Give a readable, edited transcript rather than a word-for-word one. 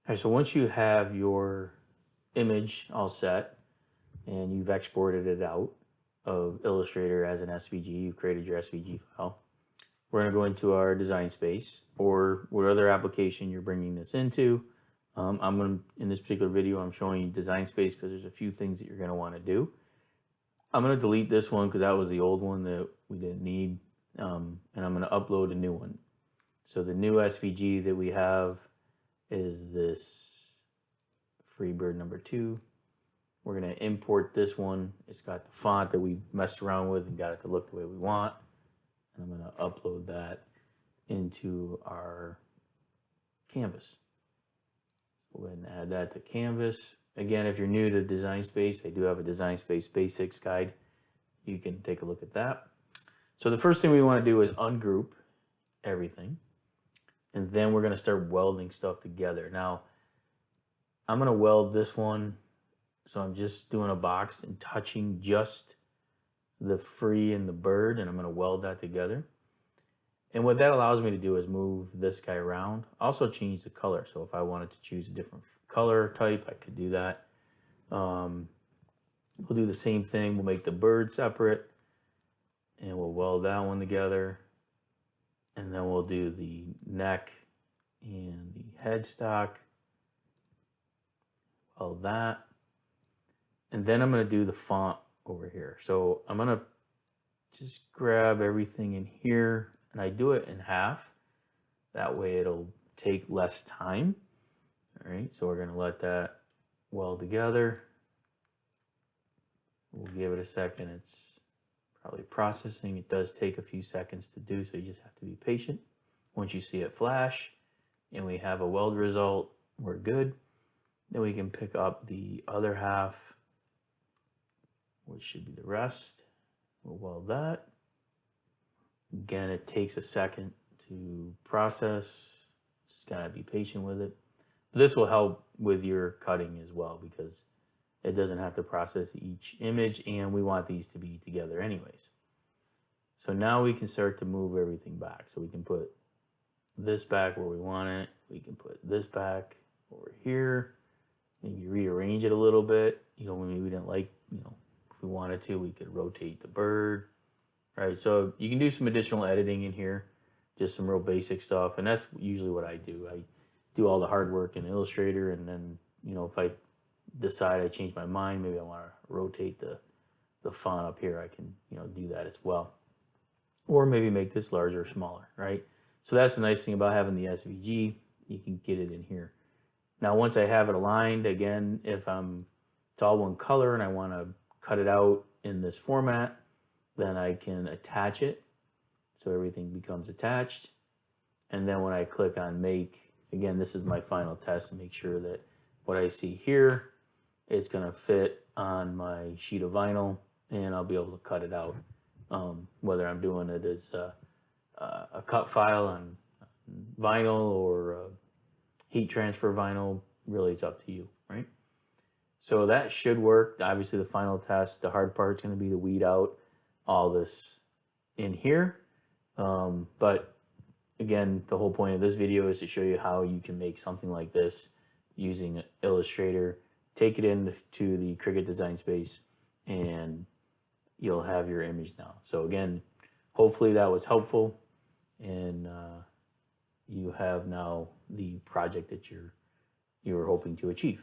All right, so once you have your image all set and you've exported it out of Illustrator as an SVG, you've created your SVG file, we're going to go into our design space or what other application you're bringing this into. I'm going to, in this particular video, I'm showing you design space because there's a few things that you're going to want to do. I'm going to delete this one because that was the old one that we didn't need. And I'm going to upload a new one. So the new SVG that we have is this Freebird number 2. We're going to import this one. It's got the font that we messed around with and got it to look the way we want. And I'm going to upload that into our canvas. Go ahead and add that to canvas. Again, if you're new to Design Space, they do have a Design Space Basics guide. You can take a look at that. So the first thing we want to do is ungroup everything. And then we're going to start welding stuff together. Now, I'm going to weld this one. So I'm just doing a box and touching just the free and the bird, and I'm going to weld that together. And what that allows me to do is move this guy around. Also change the color. So if I wanted to choose a different color type, I could do that. We'll do the same thing. We'll make the bird separate and we'll weld that one together. And then we'll do the neck and the headstock. Weld that. And then I'm going to do the font over here. So I'm going to just grab everything in here and I do it in half. That way it'll take less time. All right, so we're going to let that weld together. We'll give it a second. It's probably processing. It does take a few seconds to do, so you just have to be patient. Once you see it flash and we have a weld result, we're good. Then we can pick up the other half, which should be the rest. We'll weld that. Again, it takes a second to process. Just gotta be patient with it. This will help with your cutting as well because it doesn't have to process each image and we want these to be together anyways. So now we can start to move everything back. So we can put this back where we want it. We can put this back over here. Maybe rearrange it a little bit. You know, maybe we didn't like, if we wanted to, we could rotate the bird, right? So you can do some additional editing in here, just some real basic stuff. And that's usually what I do. I do all the hard work in Illustrator. And then, if I decide I change my mind, maybe I want to rotate the font up here, I can, do that as well. Or maybe make this larger or smaller, right? So that's the nice thing about having the SVG. You can get it in here. Now, once I have it aligned, again, if it's all one color and I want to cut it out in this format, then I can attach it. So everything becomes attached. And then when I click on make, again, this is my final test to make sure that what I see here is going to fit on my sheet of vinyl and I'll be able to cut it out. Whether I'm doing it as a cut file on vinyl or heat transfer vinyl, really it's up to you, right? So that should work. Obviously the final test, the hard part is going to be to weed out all this in here. But again, the whole point of this video is to show you how you can make something like this using Illustrator, take it into the Cricut Design Space, and you'll have your image now. So again, hopefully that was helpful, and you have now the project that you're hoping to achieve.